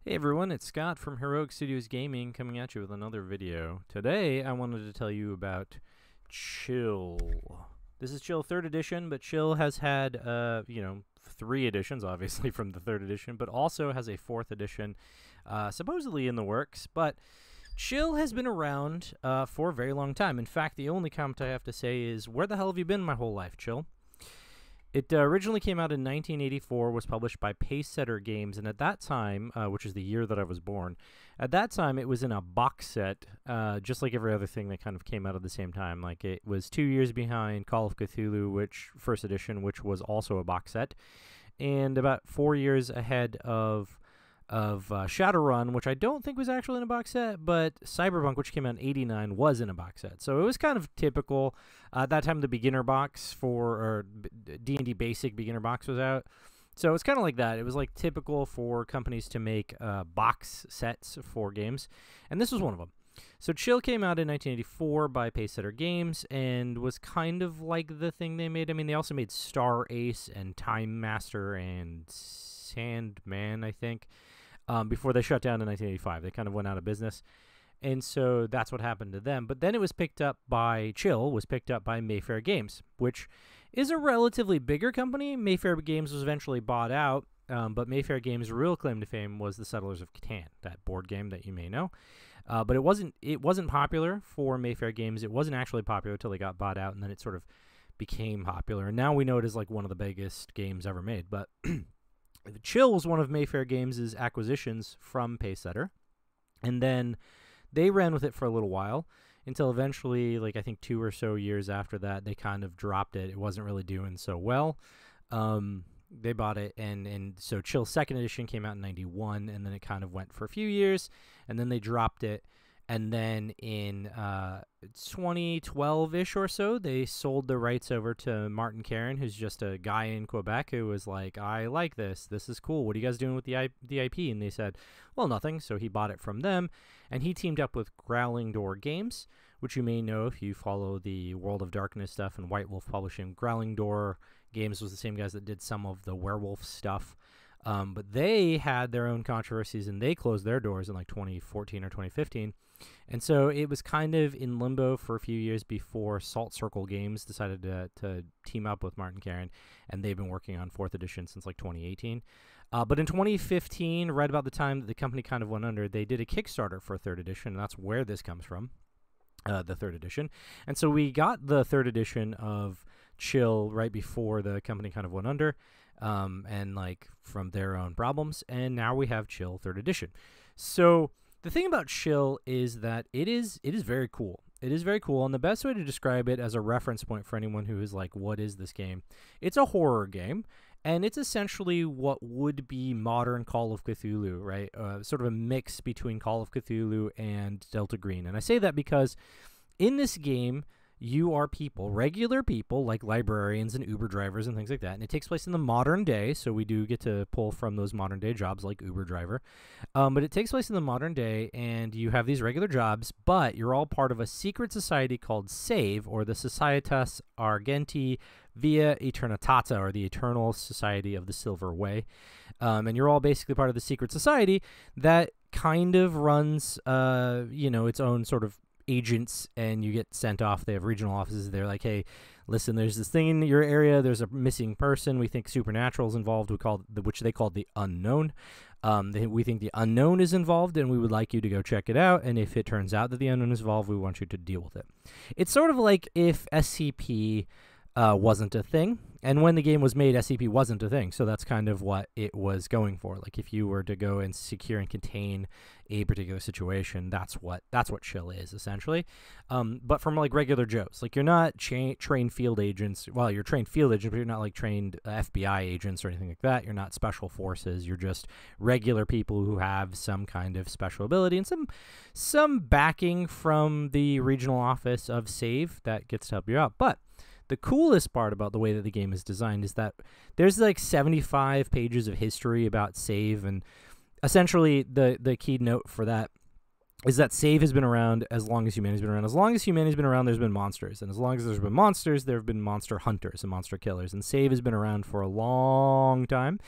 Hey everyone, it's Scott from Heroic Studios Gaming coming at you with another video. Today I wanted to tell you about Chill. This is Chill 3rd edition, but Chill has had, 3 editions, obviously, from the 3rd edition, but also has a 4th edition, supposedly in the works. But Chill has been around for a very long time. In fact, the only comment I have to say is, where the hell have you been my whole life, Chill? It originally came out in 1984, was published by Pacesetter Games, and at that time, which is the year that I was born, at that time it was in a box set, just like every other thing that kind of came out at the same time. Like, it was 2 years behind Call of Cthulhu, which first edition, which was also a box set, and about 4 years ahead of Shadowrun, which I don't think was actually in a box set, but Cyberpunk, which came out in '89, was in a box set. So it was kind of typical. At that time, the beginner box or D&D Basic beginner box was out. So it's kind of like that. It was like typical for companies to make box sets for games, and this was one of them. So Chill came out in 1984 by Pacesetter Games and was kind of like the thing they made. I mean, they also made Star Ace and Time Master and Sandman, I think. Before they shut down in 1985. They kind of went out of business. And so that's what happened to them. But then it was picked up by Chill, was picked up by Mayfair Games, which is a relatively bigger company. Mayfair Games was eventually bought out, but Mayfair Games' real claim to fame was the Settlers of Catan, that board game that you may know. But it wasn't popular for Mayfair Games. It wasn't actually popular until they got bought out, and then it sort of became popular. And now we know it is like one of the biggest games ever made. But Chill was one of Mayfair Games' acquisitions from Pacesetter, and then they ran with it for a little while until eventually, like I think 2 or so years after that, they kind of dropped it. It wasn't really doing so well. They bought it, and so Chill's 2nd edition came out in '91, and then it kind of went for a few years, and then they dropped it. And then in 2012-ish or so, they sold the rights over to Martin Caron, who's just a guy in Quebec who was like, I like this. This is cool. What are you guys doing with the IP? And they said, well, nothing. So he bought it from them. And he teamed up with Growling Door Games, which you may know if you follow the World of Darkness stuff and White Wolf Publishing. Growling Door Games was the same guys that did some of the werewolf stuff. But they had their own controversies, and they closed their doors in like 2014 or 2015. And so it was kind of in limbo for a few years before Salt Circle Games decided to team up with Martin Caron, and they've been working on 4th edition since like 2018. But in 2015, right about the time that the company kind of went under, they did a Kickstarter for 3rd edition, and that's where this comes from, the 3rd edition. And so we got the 3rd edition of Chill right before the company kind of went under, and like from their own problems, and now we have Chill 3rd edition. So the thing about Chill is that it is very cool. It is very cool, and the best way to describe it as a reference point for anyone who is like, what is this game? It's a horror game, and it's essentially what would be modern Call of Cthulhu, right? Sort of a mix between Call of Cthulhu and Delta Green. And I say that because in this game, you are people, regular people, like librarians and Uber drivers and things like that. And it takes place in the modern day, so we do get to pull from those modern day jobs like Uber driver. But it takes place in the modern day, and you have these regular jobs, but you're all part of a secret society called SAVE, or the Societas Argenti Via Eternitata, or the Eternal Society of the Silver Way. And you're all basically part of the secret society that kind of runs, its own sort of agents, and you get sent off. They have regional offices. They're like, hey, listen, there's this thing in your area. There's a missing person. We think Supernatural's involved. Which they called the Unknown. We think the Unknown is involved, and we would like you to go check it out. And if it turns out that the Unknown is involved, we want you to deal with it. It's sort of like if SCP wasn't a thing, and when the game was made, SCP wasn't a thing. So that's kind of what it was going for. Like if you were to go and secure and contain a particular situation, that's what Chill is essentially. But from like regular Joes, like you're not trained field agents. Well, you're trained field agents, but you're not like trained FBI agents or anything like that. You're not special forces. You're just regular people who have some kind of special ability and some backing from the regional office of SAVE that gets to help you out. But the coolest part about the way that the game is designed is that there's like 75 pages of history about SAVE, and essentially the key note for that is that SAVE has been around as long as humanity's been around. As long as humanity's been around, there's been monsters. And as long as there's been monsters, there have been monster hunters and monster killers. And SAVE has been around for a long time.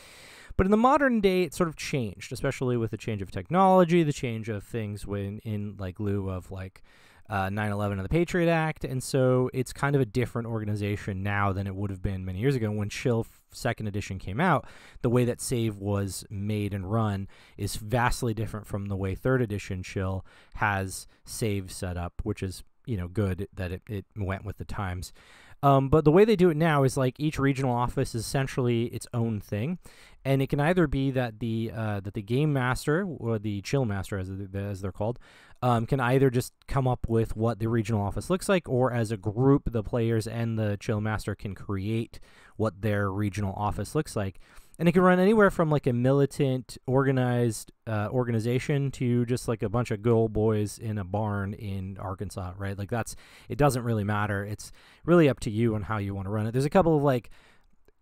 But in the modern day, it sort of changed, especially with the change of technology, the change of things when in like lieu of like 9/11 and the Patriot Act, and so it's kind of a different organization now than it would have been many years ago. When Chill Second Edition came out, the way that save was made and run is vastly different from the way Third Edition Chill has save set up, which is, you know, good that it went with the times. But the way they do it now is like each regional office is essentially its own thing, and it can either be that the game master or the chill master, as they're called, can either just come up with what the regional office looks like, or as a group, the players and the chill master can create what their regional office looks like. And it can run anywhere from like a militant, organized organization to just like a bunch of good old boys in a barn in Arkansas, right? Like it doesn't really matter. It's really up to you on how you want to run it. There's a couple of like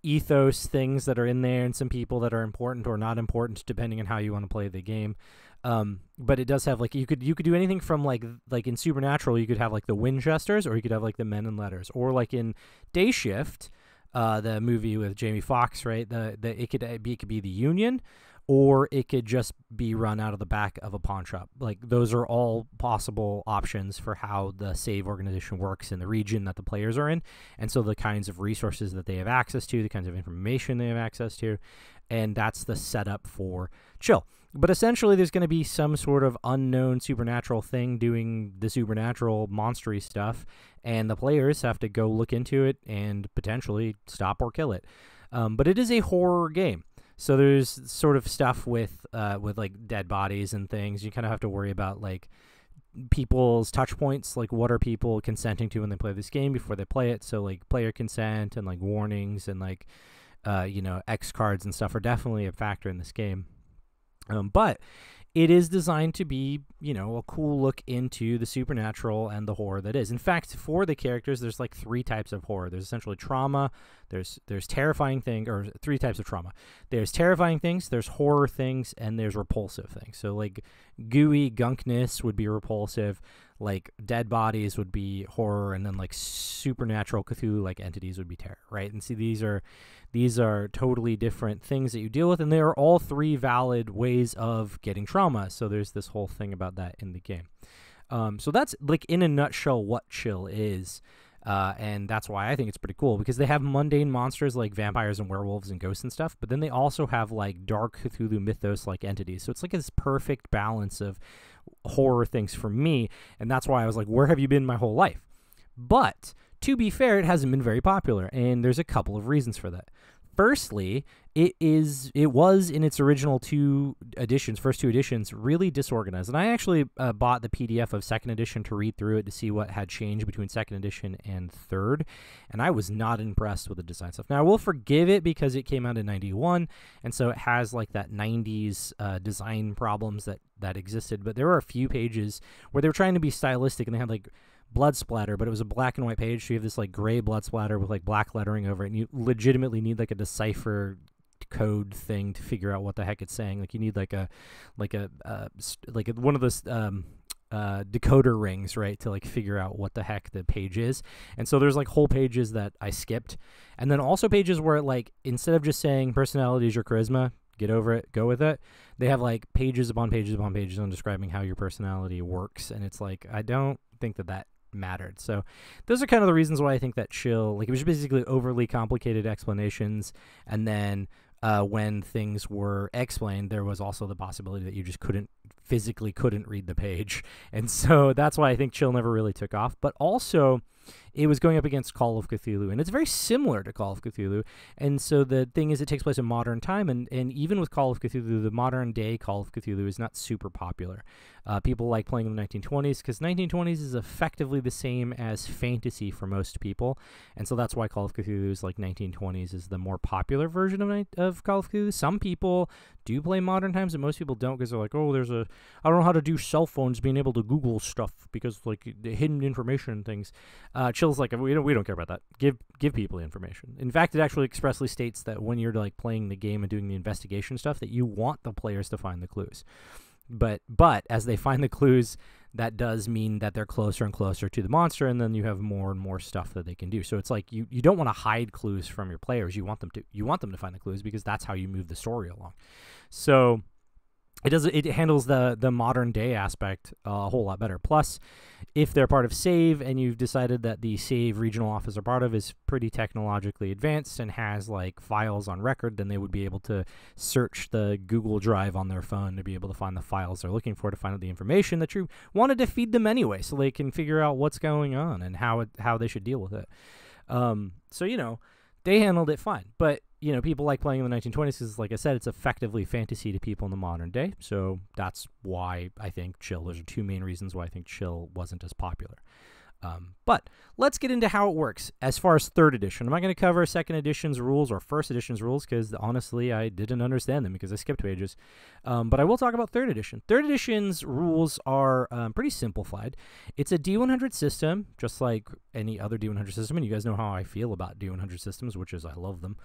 ethos things that are in there and some people that are important or not important depending on how you want to play the game. But it does have like you could do anything from like in Supernatural you could have like the Winchesters, or you could have like the Men in Letters, or like in Day Shift, the movie with Jamie Foxx, right? It could be the Union, or it could just be run out of the back of a pawn shop. Like those are all possible options for how the save organization works in the region that the players are in, and so the kinds of resources that they have access to, the kinds of information they have access to, and that's the setup for Chill. But essentially, there's going to be some sort of unknown supernatural thing doing the supernatural monstery stuff, and the players have to go look into it and potentially stop or kill it. But it is a horror game, so there's sort of stuff with like dead bodies and things. You kind of have to worry about like people's touch points, like what are people consenting to when they play this game before they play it. So like player consent and like warnings and like X cards and stuff are definitely a factor in this game. But it is designed to be, a cool look into the supernatural and the horror that is. In fact, for the characters, there's like 3 types of horror. There's essentially trauma, there's terrifying things, or 3 types of trauma. There's terrifying things, there's horror things, and there's repulsive things. So like gooey gunkness would be repulsive, like dead bodies would be horror, and then like supernatural Cthulhu-like entities would be terror, right? And see, these are totally different things that you deal with, and they are all 3 valid ways of getting trauma. So there's this whole thing about that in the game. So that's like in a nutshell what Chill is. And that's why I think it's pretty cool, because they have mundane monsters like vampires and werewolves and ghosts and stuff, but then they also have like dark Cthulhu mythos like entities. So it's like this perfect balance of horror things for me, and that's why I was like, where have you been my whole life? But to be fair, it hasn't been very popular, and there's a couple of reasons for that. Firstly, it was in its original first two editions, really disorganized. And I actually bought the PDF of second edition to read through it to see what had changed between second edition and third, and I was not impressed with the design stuff. Now, I will forgive it because it came out in 91, and so it has like that 90s design problems that existed, but there were a few pages where they were trying to be stylistic, and they had like blood splatter, but it was a black and white page, so you have this like gray blood splatter with like black lettering over it, and you legitimately need like a decipher code thing to figure out what the heck it's saying. Like you need like one of those decoder rings, right, to like figure out what the heck the page is. And so there's like whole pages that I skipped, and then also pages where like instead of just saying personality is your charisma, get over it, go with it, they have like pages upon pages upon pages on describing how your personality works, and it's like I don't think that mattered. So those are kind of the reasons why I think that Chill, like it was basically overly complicated explanations, and then when things were explained, there was also the possibility that you just physically couldn't read the page, and so that's why I think Chill never really took off. But also it was going up against Call of Cthulhu, and it's very similar to Call of Cthulhu, and so the thing is it takes place in modern time, and even with Call of Cthulhu, the modern day Call of Cthulhu is not super popular. People like playing in the 1920s because 1920s is effectively the same as fantasy for most people, and so that's why Call of Cthulhu is like 1920s is the more popular version of Call of Cthulhu. Some people do play modern times, and most people don't, because they're like, oh, I don't know how to do cell phones being able to Google stuff because like the hidden information and things. Chill's like, we don't care about that. Give people the information. In fact, it actually expressly states that when you're like playing the game and doing the investigation stuff, that you want the players to find the clues. But as they find the clues, that does mean that they're closer and closer to the monster, and then you have more and more stuff that they can do. So it's like you don't want to hide clues from your players. You want them to find the clues, because that's how you move the story along. So it handles the modern day aspect a whole lot better. Plus, if they're part of Save and you've decided that the Save regional office they're part of is pretty technologically advanced and has like files on record, then they would be able to search the Google Drive on their phone to be able to find the files they're looking for, to find out the information that you wanted to feed them anyway, so they can figure out what's going on and how they should deal with it. So they handled it fine. But people like playing in the 1920s because, like I said, it's effectively fantasy to people in the modern day. So that's why I think Chill, those are two main reasons why I think Chill wasn't as popular. But let's get into how it works as far as 3rd edition. I'm not going to cover 2nd edition's rules or 1st edition's rules because, honestly, I didn't understand them because I skipped pages. But I will talk about 3rd edition. 3rd edition's rules are pretty simplified. It's a D100 system, just like any other D100 system, and you guys know how I feel about D100 systems, which is I love them.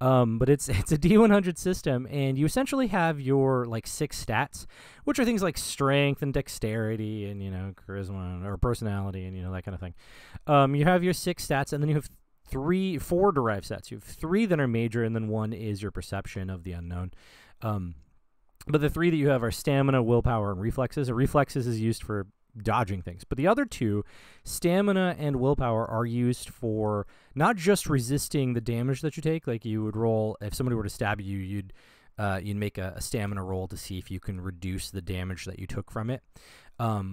But it's a D100 system, and you essentially have your 6 stats, which are things like strength and dexterity and charisma or personality and that kind of thing. You have your 6 stats, and then you have 4 derived stats. You have 3 that are major, and then 1 is your perception of the unknown. But the 3 that you have are stamina, willpower, and reflexes. And reflexes is used for dodging things. But the other 2, stamina and willpower, are used for not just resisting the damage that you take. Like you would roll, if somebody were to stab you, you'd make a stamina roll to see if you can reduce the damage that you took from it.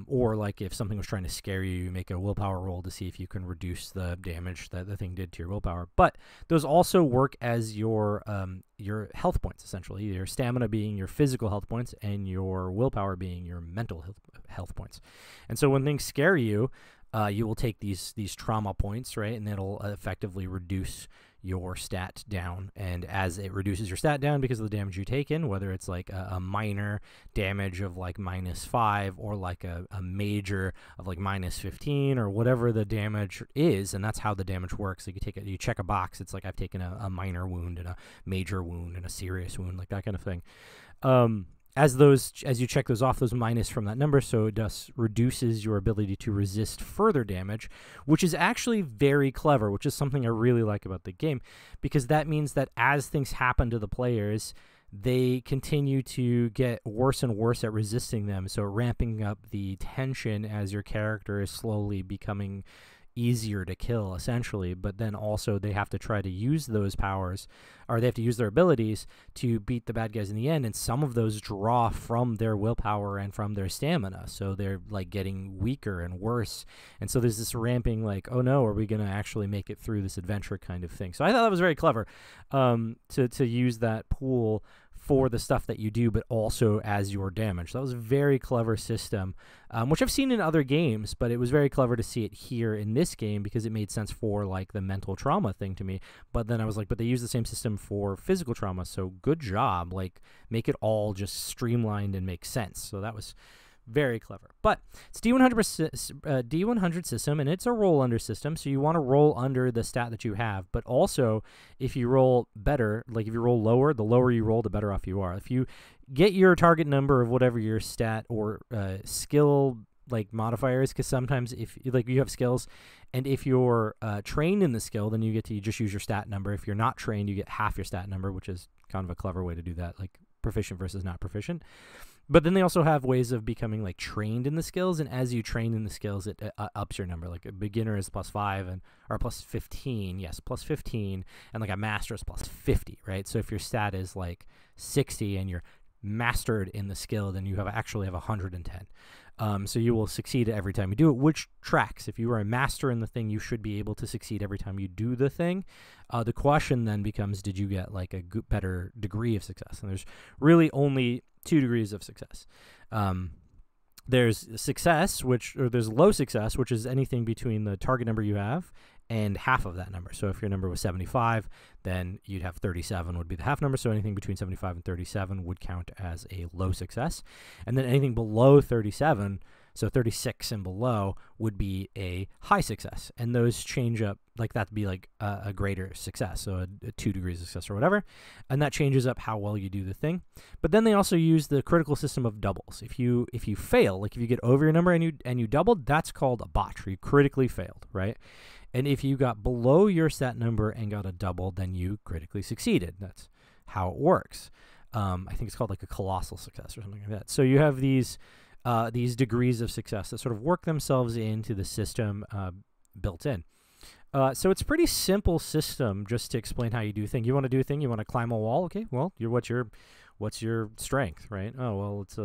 Or like if something was trying to scare you, you make a willpower roll to see if you can reduce the damage that the thing did to your willpower. But those also work as your health points, essentially. Your stamina being your physical health points and your willpower being your mental health points. And so when things scare you, you will take these trauma points, right? And it'll effectively reduce your stat down. And as it reduces your stat down because of the damage you taken, whether it's like a minor damage of like -5 or like a major of like -15 or whatever the damage is, and that's how the damage works. Like you check a box, it's like I've taken a minor wound and a major wound and a serious wound, like that kind of thing. As you check those off, those minus from that number, so it just reduces your ability to resist further damage, which is actually very clever, which is something I really like about the game, because that means that as things happen to the players, they continue to get worse and worse at resisting them, so ramping up the tension as your character is slowly becoming easier to kill, essentially. But then also they have to try to use those powers, or they have to use their abilities to beat the bad guys in the end, and some of those draw from their willpower and from their stamina, so they're like getting weaker and worse. And so there's this ramping, like, oh no, are we gonna actually make it through this adventure kind of thing. So I thought that was very clever, to use that pool for the stuff that you do, but also as your damage. That was a very clever system, which I've seen in other games, but it was very clever to see it here in this game because it made sense for like the mental trauma thing to me. But then I was like, but they use the same system for physical trauma, so good job. Like, make it all just streamlined and make sense. So that was very clever. But it's D100 system, and it's a roll under system, so you want to roll under the stat that you have. But also, if you roll better, like if you roll lower, the lower you roll, the better off you are. If you get your target number of whatever your stat or skill like modifiers, because sometimes if like you have skills, and if you're trained in the skill, then you get to just use your stat number. If you're not trained, you get half your stat number, which is kind of a clever way to do that, like proficient versus not proficient. But then they also have ways of becoming like trained in the skills, and as you train in the skills, it ups your number. Like a beginner is +5 or +15, yes, +15, and like a master is +50, right? So if your stat is like 60 and you're mastered in the skill, then you actually have 110. So you will succeed every time you do it, which tracks. If you are a master in the thing, you should be able to succeed every time you do the thing. The question then becomes, did you get like a better degree of success? And there's really only 2 degrees of success. There's success, there's low success, which is anything between the target number you have and half of that number. So if your number was 75, then you'd have 37 would be the half number. So anything between 75 and 37 would count as a low success. And then anything below 37, So 36 and below would be a high success, and those change up like that to be like a greater success, so a 2 degrees of success or whatever, and that changes up how well you do the thing. But then they also use the critical system of doubles. If you fail, like if you get over your number and you doubled, that's called a botch, where you critically failed, right? And if you got below your stat number and got a double, then you critically succeeded. That's how it works. I think it's called like a colossal success or something like that. So you have these degrees of success that sort of work themselves into the system built in. So it's a pretty simple system just to explain how you do a thing. You want to do a thing, you want to climb a wall, okay? Well, what's your strength, right? Oh, well, it's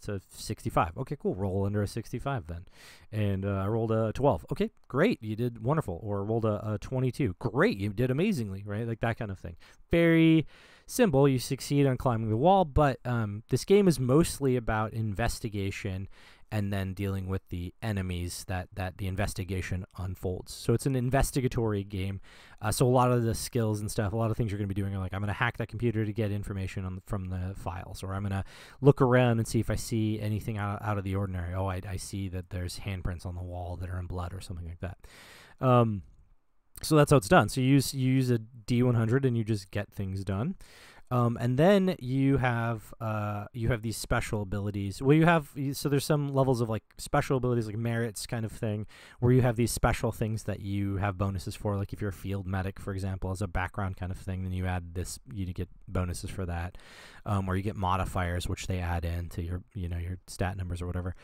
a 65. Okay, cool. Roll under a 65 then. And I rolled a 12. Okay, great. You did wonderful. Or rolled a 22. Great. You did amazingly, right? Like that kind of thing. Very simple. You succeed on climbing the wall, but this game is mostly about investigation and then dealing with the enemies that the investigation unfolds. So it's an investigatory game. So a lot of the skills and stuff, a lot of things you're going to be doing are like, I'm going to hack that computer to get information from the files, or I'm going to look around and see if I see anything out of the ordinary. Oh, I see that there's handprints on the wall that are in blood or something like that. So that's how it's done. So you use a D100 and you just get things done. And then you have these special abilities. Well, so there's some levels of like special abilities, like merits kind of thing, where you have these special things that you have bonuses for. Like if you're a field medic, for example, as a background kind of thing, then you add this, you get bonuses for that. Or you get modifiers, which they add into your stat numbers or whatever.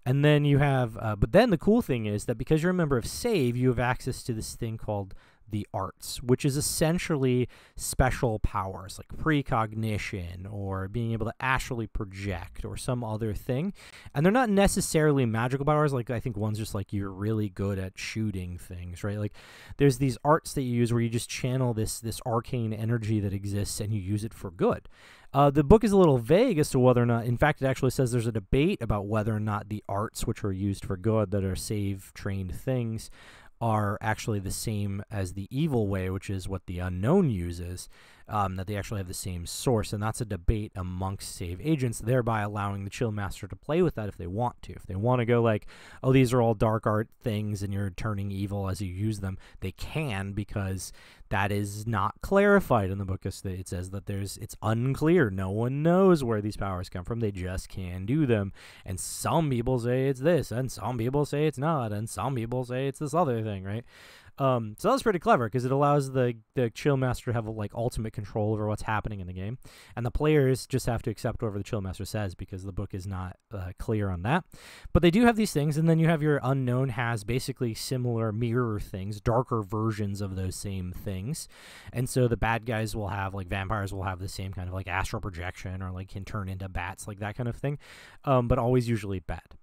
And then you have, but then the cool thing is that because you're a member of SAVE, you have access to this thing called the arts, which is essentially special powers like precognition or being able to astrally project or some other thing. And they're not necessarily magical powers. Like I think one's just like you're really good at shooting things, right? Like there's these arts that you use where you just channel this arcane energy that exists and you use it for good. The book is a little vague as to whether or not, in fact, it actually says there's a debate about whether or not the arts which are used for good, that are SAVE trained things, are actually the same as the evil way, which is what the Unknown uses, that they actually have the same source. And that's a debate amongst SAVE agents, thereby allowing the Chill Master to play with that if they want to. If they want to go like, oh, these are all dark art things and you're turning evil as you use them, they can, because that is not clarified in the book. It says that it's unclear. No one knows where these powers come from. They just can do them. And some people say it's this, and some people say it's not, and some people say it's this other thing, right? So that's pretty clever because it allows the Chill Master to have like ultimate control over what's happening in the game, and the players just have to accept whatever the Chill Master says because the book is not clear on that. But they do have these things, and then you have your Unknown has basically similar mirror things, darker versions of those same things, and so the bad guys will have, like vampires will have the same kind of like astral projection or like can turn into bats, like that kind of thing, but always usually bad.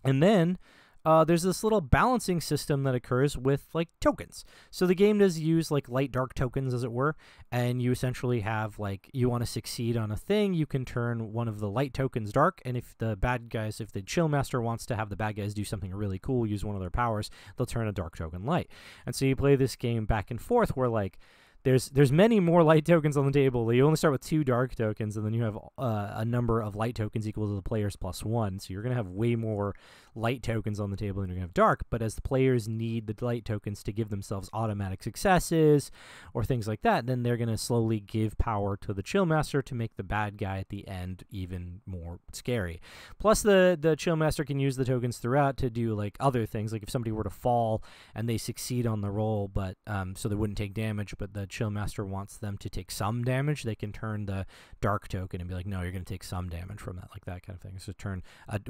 And then there's this little balancing system that occurs with like tokens. So the game does use like light dark tokens, as it were, and you essentially have like, you want to succeed on a thing, you can turn one of the light tokens dark, and if the Chill Master wants to have the bad guys do something really cool, use one of their powers, they'll turn a dark token light. And so you play this game back and forth where like there's many more light tokens on the table. You only start with 2 dark tokens, and then you have a number of light tokens equal to the players plus 1. So you're going to have way more light tokens on the table than you're going to have dark. But as the players need the light tokens to give themselves automatic successes or things like that, then they're going to slowly give power to the Chill Master to make the bad guy at the end even more scary. Plus, the Chill Master can use the tokens throughout to do like other things. Like if somebody were to fall and they succeed on the roll, but so they wouldn't take damage, but the Chill Master wants them to take some damage, they can turn the dark token and be like, no, you're going to take some damage from that, like that kind of thing. So turn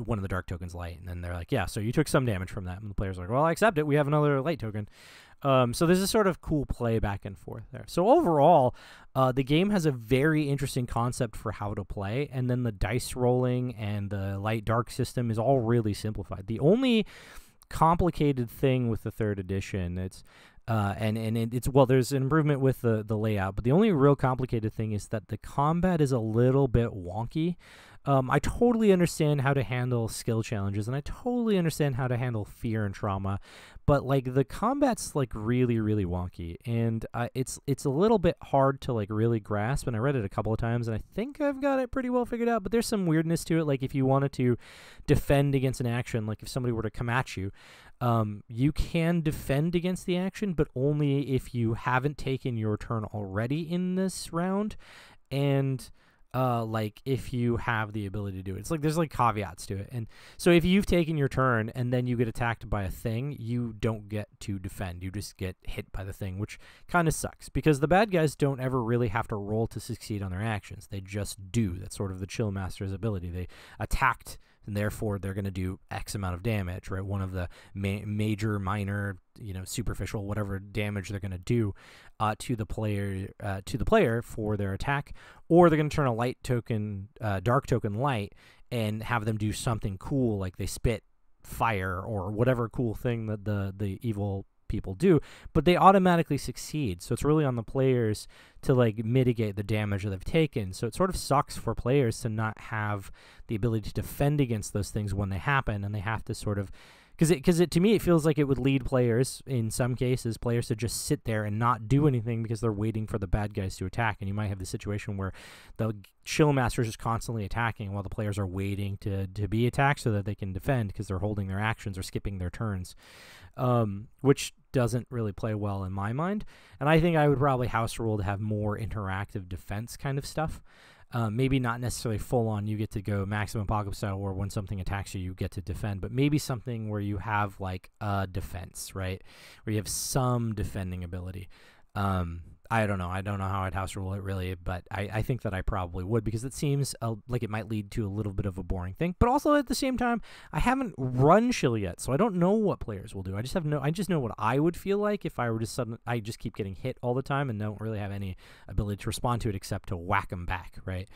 one of the dark tokens light, and then they're like, yeah, so you took some damage from that, and the player's like, well, I accept it, we have another light token. So there's a sort of cool play back and forth there. So overall, the game has a very interesting concept for how to play, and then the dice rolling and the light dark system is all really simplified. The only complicated thing with the 3rd edition, It's well, there's an improvement with the layout, but the only real complicated thing is that the combat is a little bit wonky. I totally understand how to handle skill challenges, and I totally understand how to handle fear and trauma, but like the combat's like really, really wonky, and it's a little bit hard to like really grasp. And I read it a couple of times, and I think I've got it pretty well figured out. But there's some weirdness to it. Like if you wanted to defend against an action, like if somebody were to come at you, you can defend against the action, but only if you haven't taken your turn already in this round, and like if you have the ability to do it. It's like there's like caveats to it. And so if you've taken your turn and then you get attacked by a thing, you don't get to defend. You just get hit by the thing, which kind of sucks because the bad guys don't ever really have to roll to succeed on their actions. They just do. That's sort of the Chill Master's ability. They attacked, and therefore they're going to do X amount of damage, right? One of the major, minor, superficial, whatever damage they're going to do to the player for their attack, or they're going to turn a light token, dark token light, and have them do something cool, like they spit fire or whatever cool thing that the evil people do, but they automatically succeed. So it's really on the players to like mitigate the damage that they've taken. So it sort of sucks for players to not have the ability to defend against those things when they happen, and they have to sort of, because to me it feels like it would lead players, in some cases, players to just sit there and not do anything because they're waiting for the bad guys to attack. And you might have the situation where the Chill Master is just constantly attacking while the players are waiting to be attacked so that they can defend because they're holding their actions or skipping their turns, which doesn't really play well in my mind. And I think I would probably house rule to have more interactive defense kind of stuff. Maybe not necessarily full on you get to go maximum apocalypse style, or when something attacks you, you get to defend, but maybe something where you have like a defense, right? Where you have some defending ability. I don't know. I don't know how I'd house rule it really, but I think that I probably would, because it seems like it might lead to a little bit of a boring thing. But also at the same time, I haven't run Chill yet, so I don't know what players will do. I just know what I would feel like if I were I just keep getting hit all the time and don't really have any ability to respond to it except to whack them back, right?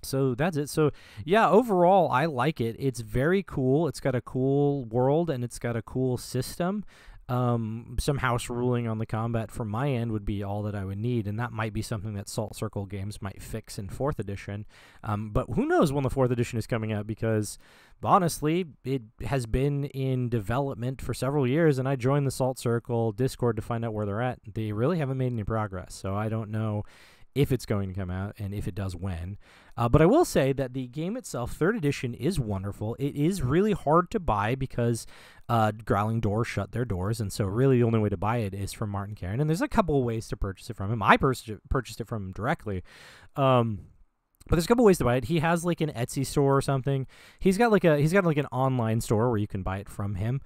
So that's it. So yeah, overall, I like it. It's very cool. It's got a cool world, and it's got a cool system. Some house ruling on the combat from my end would be all that I would need, and that might be something that Salt Circle Games might fix in 4th edition. But who knows when the 4th edition is coming out, because honestly, it has been in development for several years, and I joined the Salt Circle Discord to find out where they're at. They really haven't made any progress, so I don't know if it's going to come out, and if it does, when. But I will say that the game itself, 3rd edition, is wonderful. It is really hard to buy because Growling Door shut their doors, and so really the only way to buy it is from Martin Caron. And there's a couple of ways to purchase it from him. I purchased it from him directly. But there's a couple ways to buy it. He has like an Etsy store or something. He's got like an online store where you can buy it from him.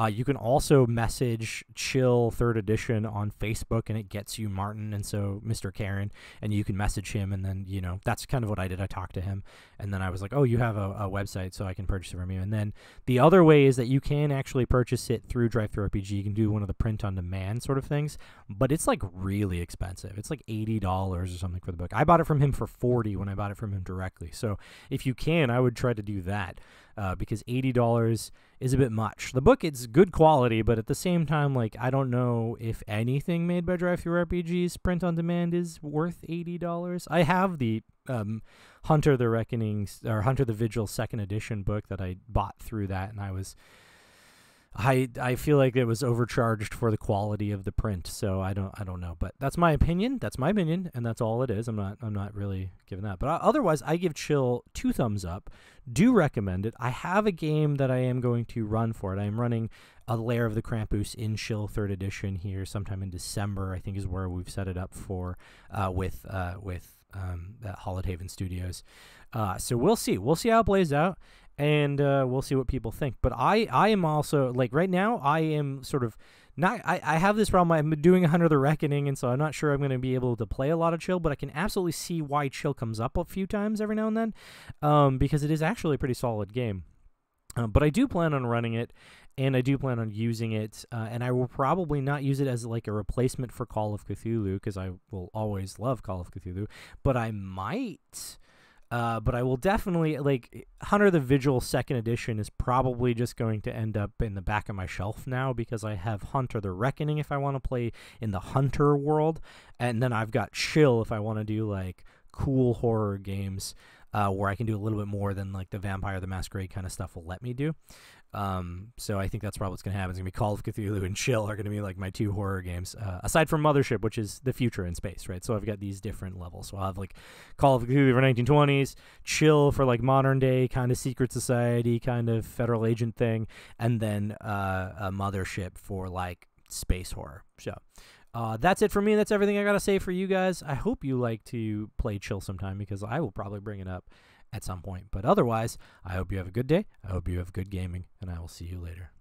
You can also message Chill 3rd edition on Facebook, and it gets you Martin, and so Mr. Caron, and you can message him, and then that's kind of what I did. I talked to him, and then I was like, oh, you have a website, so I can purchase it from you. And then the other way is that you can actually purchase it through DriveThruRPG. You can do one of the print on demand sort of things, but it's like really expensive. It's like $80 or something for the book. I bought it from him for $40 when I bought it from him directly. So if you can, I would try to do that, because $80 is a bit much. The book, it's good quality, but at the same time, like, I don't know if anything made by DriveThruRPG's print on demand is worth $80. I have the Hunter the Reckoning, or Hunter the Vigil 2nd edition book that I bought through that, and I feel like it was overcharged for the quality of the print, so I don't know, but that's my opinion. That's my opinion, and that's all it is. I'm not really giving that, but otherwise, I give Chill 2 thumbs up. Do recommend it. I have a game that I am going to run for it. I am running a Lair of the Krampus in Chill 3rd edition here sometime in December, I think is where we've set it up for with Holidhaven Studios. So we'll see. We'll see how it plays out. And we'll see what people think. But I am also, like, right now, I am sort of not, I have this problem. I'm doing Hunter the Reckoning, and so I'm not sure I'm going to be able to play a lot of Chill, but I can absolutely see why Chill comes up a few times every now and then, because it is actually a pretty solid game. But I do plan on running it, and I do plan on using it, and I will probably not use it as like a replacement for Call of Cthulhu, because I will always love Call of Cthulhu, but I might But I will definitely, like, Hunter the Vigil 2nd edition is probably just going to end up in the back of my shelf now, because I have Hunter the Reckoning if I want to play in the Hunter world, and then I've got Chill if I want to do, like, cool horror games where I can do a little bit more than, like, the Vampire the Masquerade kind of stuff will let me do. So I think that's probably what's going to happen. It's going to be Call of Cthulhu and Chill are going to be like my 2 horror games, aside from Mothership, which is the future in space, right? So I've got these different levels. So I'll have like Call of Cthulhu for 1920s, Chill for like modern day kind of secret society kind of federal agent thing, and then a Mothership for like space horror. So that's it for me. That's everything I got to say for you guys. I hope you like to play Chill sometime, because I will probably bring it up at some point. But otherwise, I hope you have a good day. I hope you have good gaming, and I will see you later.